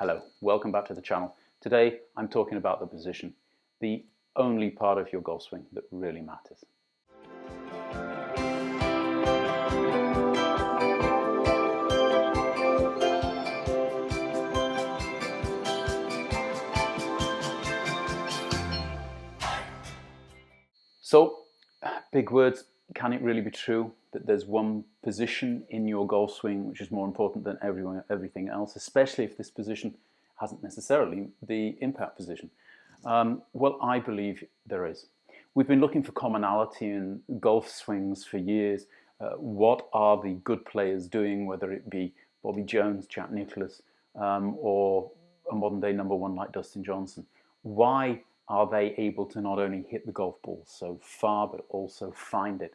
Hello, welcome back to the channel. Today I'm talking about the position, the only part of your golf swing that really matters. So, big words, can it really be true that there's one position in your golf swing which is more important than everything else, especially if this position hasn't necessarily the impact position? Well, I believe there is. We've been looking for commonality in golf swings for years. What are the good players doing, whether it be Bobby Jones, Jack Nicklaus, or a modern day number one like Dustin Johnson? Why are they able to not only hit the golf ball so far, but also find it?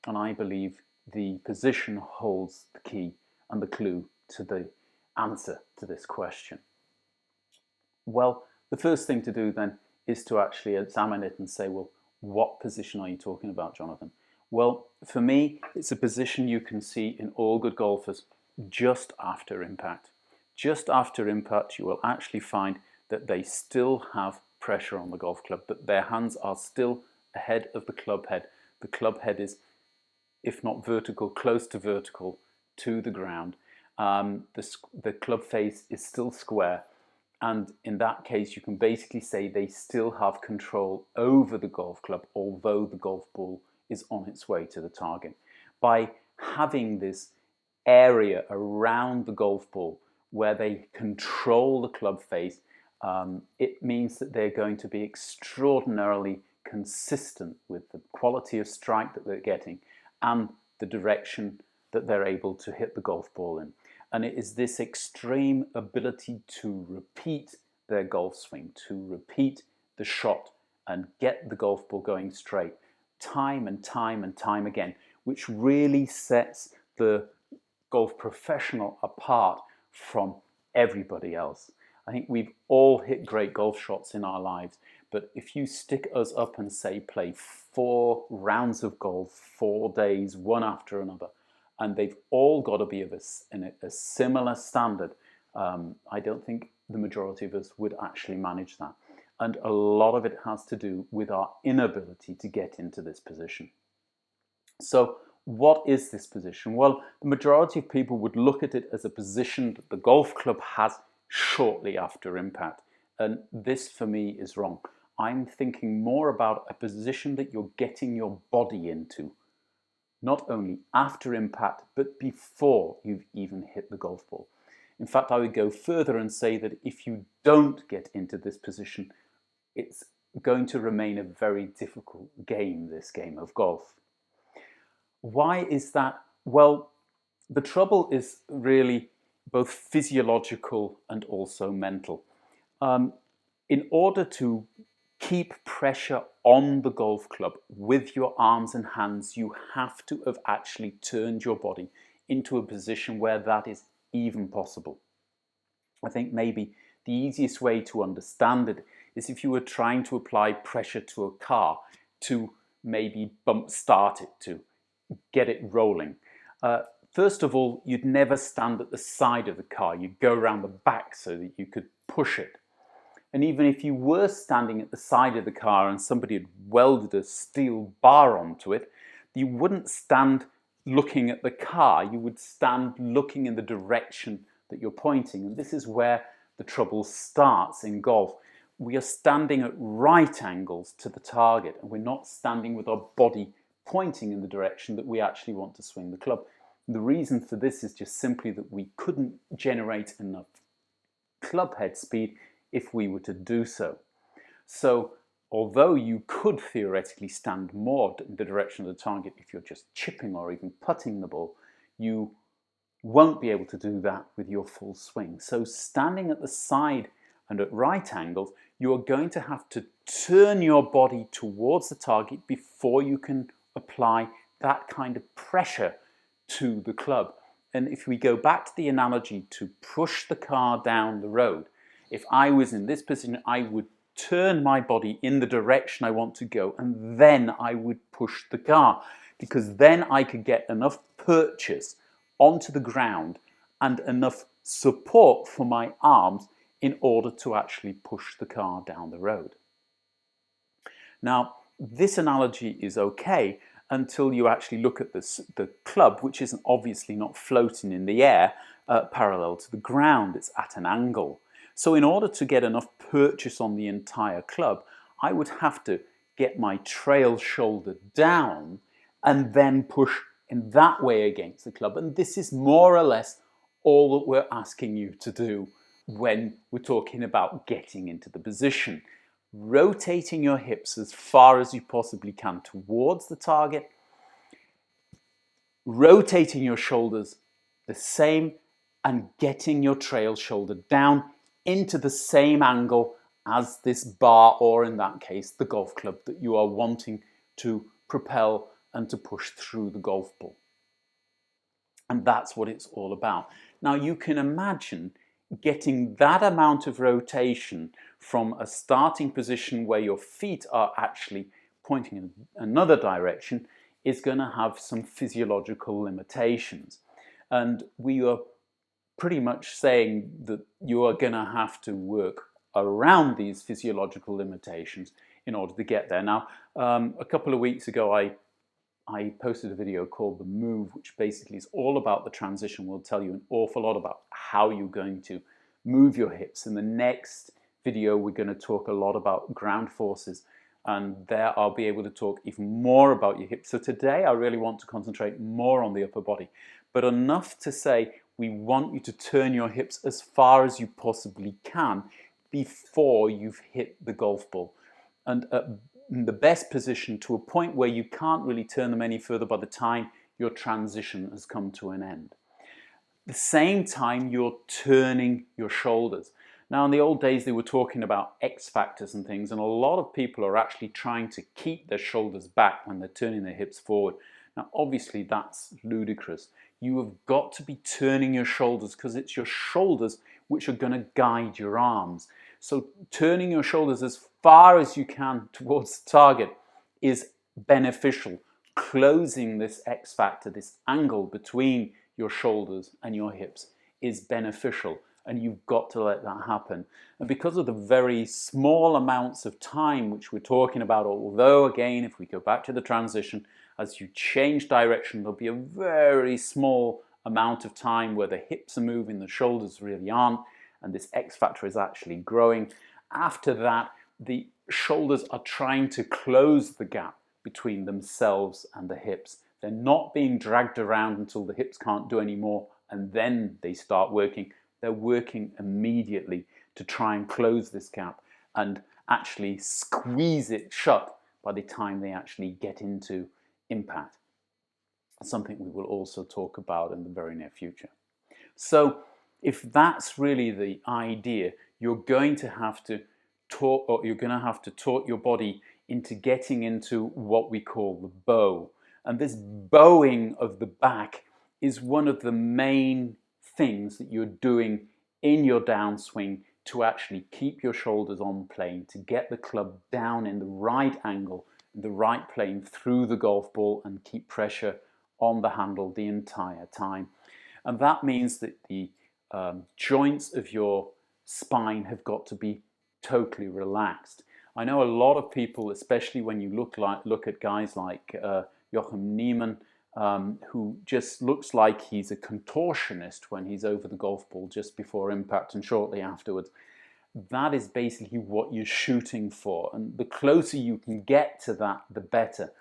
And I believe the position holds the key and the clue to the answer to this question. Well, the first thing to do then is to actually examine it and say, well, what position are you talking about, Jonathan? Well, for me, it's a position you can see in all good golfers just after impact. Just after impact, you will actually find that they still have pressure on the golf club, that their hands are still ahead of the club head. The club head is, if not vertical, close to vertical to the ground. The club face is still square. And in that case, you can basically say they still have control over the golf club, although the golf ball is on its way to the target. By having this area around the golf ball where they control the club face, it means that they're going to be extraordinarily consistent with the quality of strike that they're getting and the direction that they're able to hit the golf ball in. And it is this extreme ability to repeat their golf swing, to repeat the shot and get the golf ball going straight time and time and time again, which really sets the golf professional apart from everybody else. I think we've all hit great golf shots in our lives, but if you stick us up and say play 4 rounds of golf, 4 days, one after another, and they've all got to be of a similar standard, I don't think the majority of us would actually manage that. And a lot of it has to do with our inability to get into this position. So what is this position? Well, the majority of people would look at it as a position that the golf club has shortly after impact. And this for me is wrong. I'm thinking more about a position that you're getting your body into, not only after impact, but before you've even hit the golf ball. In fact, I would go further and say that if you don't get into this position, it's going to remain a very difficult game, this game of golf. Why is that? Well, the trouble is really both physiological and also mental. In order to keep pressure on the golf club with your arms and hands, you have to have actually turned your body into a position where that is even possible. I think maybe the easiest way to understand it is if you were trying to apply pressure to a car to maybe bump start it, to get it rolling. First of all, you'd never stand at the side of the car. You'd go around the back so that you could push it. And even if you were standing at the side of the car and somebody had welded a steel bar onto it, you wouldn't stand looking at the car. You would stand looking in the direction that you're pointing. And this is where the trouble starts in golf. We are standing at right angles to the target, and we're not standing with our body pointing in the direction that we actually want to swing the club. The reason for this is just simply that we couldn't generate enough club head speed if we were to do so. So although you could theoretically stand more in the direction of the target if you're just chipping or even putting the ball, you won't be able to do that with your full swing. So standing at the side and at right angles, you are going to have to turn your body towards the target before you can apply that kind of pressure to the club. And if we go back to the analogy to push the car down the road, if I was in this position, I would turn my body in the direction I want to go, and then I would push the car, because then I could get enough purchase onto the ground and enough support for my arms in order to actually push the car down the road. Now, this analogy is okay until you actually look at the club, which is obviously not floating in the air parallel to the ground. It's at an angle. So in order to get enough purchase on the entire club, I would have to get my trail shoulder down and then push in that way against the club. And this is more or less all that we're asking you to do when we're talking about getting into the position. Rotating your hips as far as you possibly can towards the target, rotating your shoulders the same, and getting your trail shoulder down into the same angle as this bar, or in that case, the golf club that you are wanting to propel and to push through the golf ball. And that's what it's all about. Now you can imagine getting that amount of rotation from a starting position where your feet are actually pointing in another direction is going to have some physiological limitations. And we are pretty much saying that you are going to have to work around these physiological limitations in order to get there. Now, a couple of weeks ago, I posted a video called The Move, which basically is all about the transition. We'll tell you an awful lot about how you're going to move your hips. In the next video, we're going to talk a lot about ground forces, and there I'll be able to talk even more about your hips. So today I really want to concentrate more on the upper body, but enough to say we want you to turn your hips as far as you possibly can before you've hit the golf ball. And in the best position to a point where you can't really turn them any further by the time your transition has come to an end. At the same time, you're turning your shoulders. Now, in the old days, they were talking about X factors and things, and a lot of people are actually trying to keep their shoulders back when they're turning their hips forward. Now, obviously, that's ludicrous. You have got to be turning your shoulders because it's your shoulders which are going to guide your arms. So turning your shoulders as far as you can towards the target is beneficial. Closing this X factor, this angle between your shoulders and your hips, is beneficial, and you've got to let that happen. And because of the very small amounts of time which we're talking about, although again, if we go back to the transition, as you change direction, there'll be a very small amount of time where the hips are moving, the shoulders really aren't, and this X factor is actually growing. After that, the shoulders are trying to close the gap between themselves and the hips. They're not being dragged around until the hips can't do any more, and then they start working. They're working immediately to try and close this gap and actually squeeze it shut by the time they actually get into impact. Something we will also talk about in the very near future. So if that's really the idea, you're going to have to talk your body into getting into what we call the bow. And this bowing of the back is one of the main things that you're doing in your downswing to actually keep your shoulders on plane, to get the club down in the right angle, the right plane through the golf ball, and keep pressure on the handle the entire time. And that means that the joints of your spine have got to be totally relaxed. I know a lot of people, especially when you look at guys like Joachim Niemann, who just looks like he's a contortionist when he's over the golf ball just before impact and shortly afterwards. That is basically what you're shooting for, and the closer you can get to that, the better.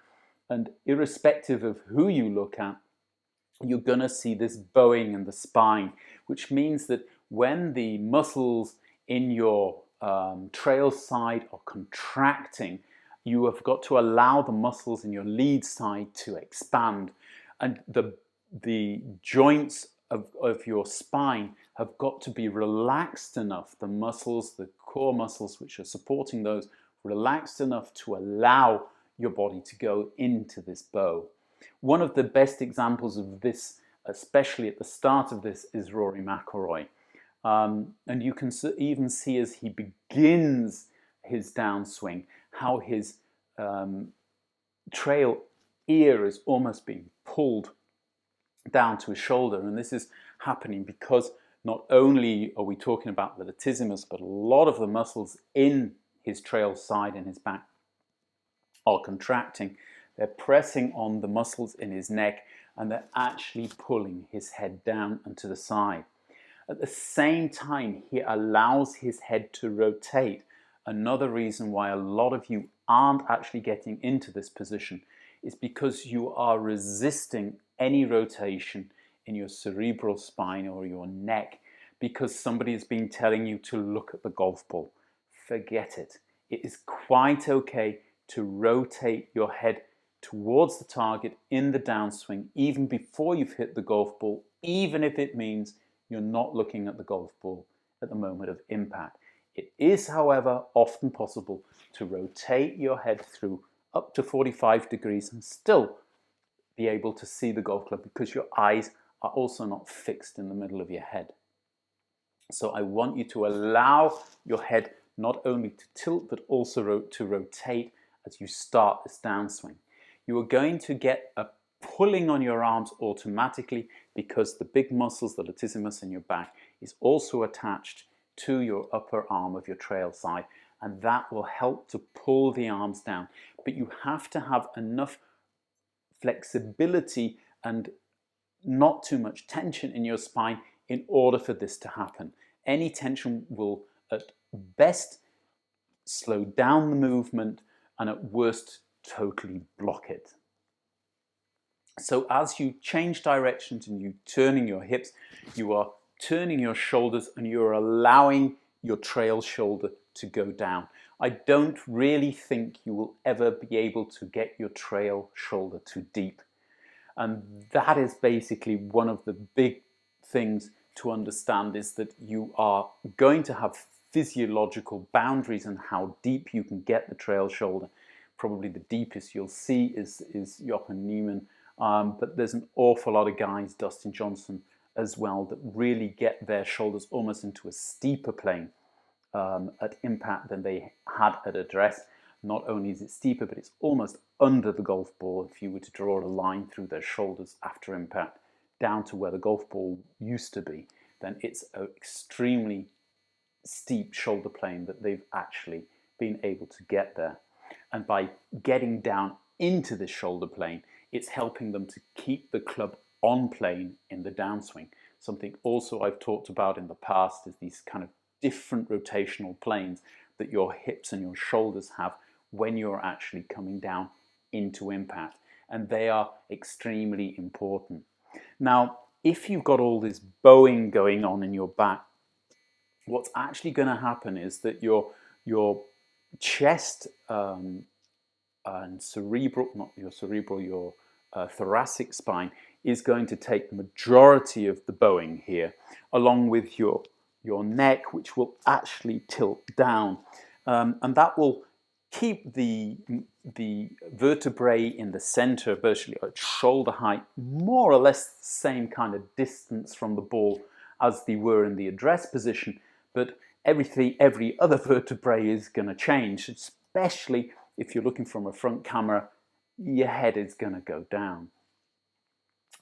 And irrespective of who you look at, you're going to see this bowing in the spine, which means that when the muscles in your trail side are contracting, you have got to allow the muscles in your lead side to expand, and the joints of your spine have got to be relaxed enough, the muscles, the core muscles which are supporting those, relaxed enough to allow your body to go into this bow. One of the best examples of this, especially at the start of this, is Rory McIlroy. And you can even see as he begins his downswing, how his trail ear is almost being pulled down to his shoulder. And this is happening because not only are we talking about the latissimus, but a lot of the muscles in his trail side and his back are contracting. They're pressing on the muscles in his neck, and they're actually pulling his head down and to the side. At the same time, he allows his head to rotate. Another reason why a lot of you aren't actually getting into this position is because you are resisting any rotation in your cerebral spine or your neck because somebody has been telling you to look at the golf ball. Forget it. It is quite okay to rotate your head towards the target in the downswing even before you've hit the golf ball, even if it means you're not looking at the golf ball at the moment of impact. It is, however, often possible to rotate your head through up to 45 degrees and still be able to see the golf club because your eyes are also not fixed in the middle of your head. So I want you to allow your head not only to tilt but also to rotate as you start this downswing. You are going to get a pulling on your arms automatically because the big muscles, the latissimus in your back, is also attached to your upper arm of your trail side, and that will help to pull the arms down. But you have to have enough flexibility and not too much tension in your spine in order for this to happen. Any tension will at best slow down the movement and at worst totally block it. So as you change directions and you turning your hips, you are turning your shoulders and you're allowing your trail shoulder to go down. I don't really think you will ever be able to get your trail shoulder too deep. And that is basically one of the big things to understand, is that you are going to have physiological boundaries on how deep you can get the trail shoulder. Probably the deepest you'll see is Jochen Niemann, but there's an awful lot of guys, Dustin Johnson as well, that really get their shoulders almost into a steeper plane at impact than they had at address. Not only is it steeper, but it's almost under the golf ball. If you were to draw a line through their shoulders after impact down to where the golf ball used to be, then it's an extremely steep shoulder plane that they've actually been able to get there. And by getting down into this shoulder plane, it's helping them to keep the club on plane in the downswing. Something also I've talked about in the past is these kind of different rotational planes that your hips and your shoulders have when you're actually coming down into impact. And they are extremely important. Now, if you've got all this bowing going on in your back, what's actually going to happen is that your chest and cerebral, not your cerebral, your thoracic spine is going to take the majority of the bowing here, along with your neck, which will actually tilt down, and that will keep the vertebrae in the center, virtually at shoulder height, more or less the same kind of distance from the ball as they were in the address position, but every other vertebrae is going to change, especially if you're looking from a front camera. Your head is going to go down.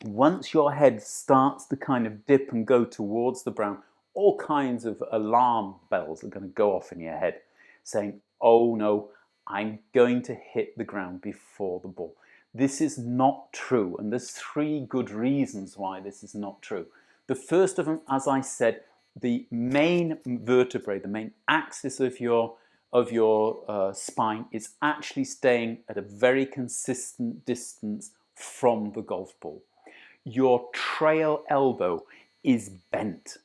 Once your head starts to kind of dip and go towards the ground, all kinds of alarm bells are going to go off in your head saying, oh no, I'm going to hit the ground before the ball. This is not true, and there's 3 good reasons why this is not true. The first of them, as I said, the main vertebrae, the main axis of your spine is actually staying at a very consistent distance from the golf ball. Your trail elbow is bent,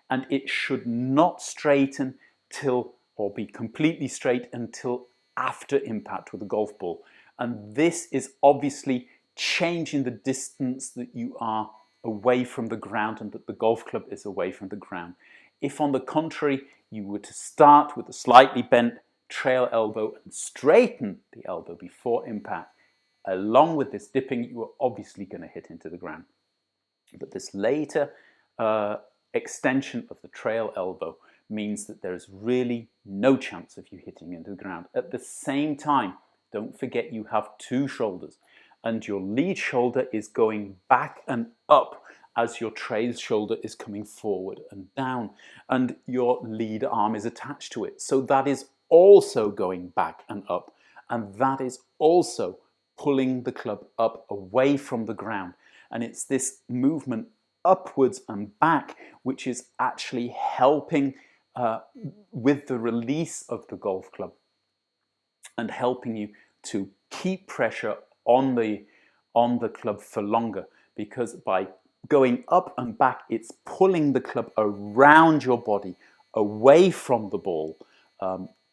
and it should not straighten or be completely straight until after impact with the golf ball. And this is obviously changing the distance that you are away from the ground and that the golf club is away from the ground. If, on the contrary, you were to start with a slightly bent trail elbow and straighten the elbow before impact, along with this dipping, you are obviously going to hit into the ground. But this later extension of the trail elbow means that there is really no chance of you hitting into the ground. At the same time, don't forget you have 2 shoulders, and your lead shoulder is going back and up as your trays shoulder is coming forward and down, and your lead arm is attached to it. So that is also going back and up, and that is also pulling the club up away from the ground. And it's this movement upwards and back which is actually helping with the release of the golf club and helping you to keep pressure on the club for longer, because by going up and back, it's pulling the club around your body, away from the ball,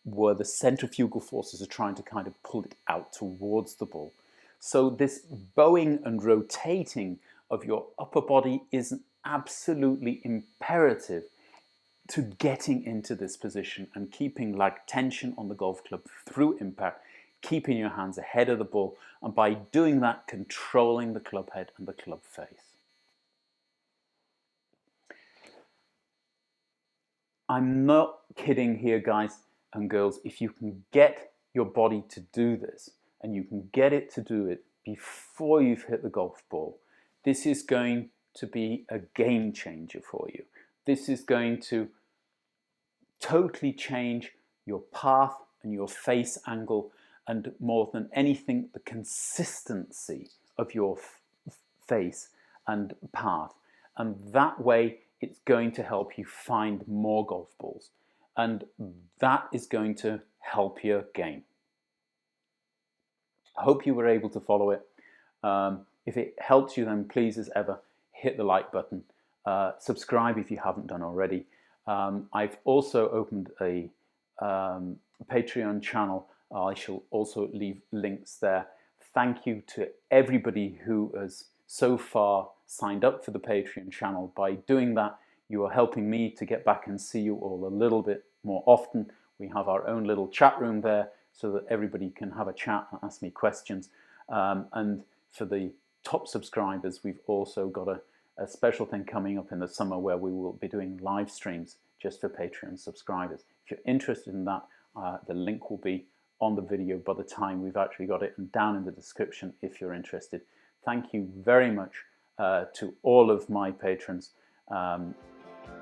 where the centrifugal forces are trying to kind of pull it out towards the ball. So this bowing and rotating of your upper body is absolutely imperative to getting into this position and keeping like tension on the golf club through impact, keeping your hands ahead of the ball, and by doing that, controlling the club head and the club face. I'm not kidding here, guys and girls. If you can get your body to do this, and you can get it to do it before you've hit the golf ball, this is going to be a game changer for you. This is going to totally change your path and your face angle, and more than anything, the consistency of your face and path. And that way, it's going to help you find more golf balls. And that is going to help your game. I hope you were able to follow it. If it helped you, then please, as ever, hit the like button. Subscribe if you haven't done already. I've also opened a Patreon channel. I shall also leave links there. Thank you to everybody who has so far signed up for the Patreon channel. By doing that, you are helping me to get back and see you all a little bit more often. We have our own little chat room there so that everybody can have a chat and ask me questions. And for the top subscribers, we've also got a special thing coming up in the summer where we will be doing live streams just for Patreon subscribers. If you're interested in that, the link will be on the video by the time we've actually got it, and down in the description if you're interested. Thank you very much to all of my patrons.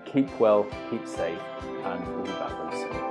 Keep well, keep safe, and we'll be back very soon.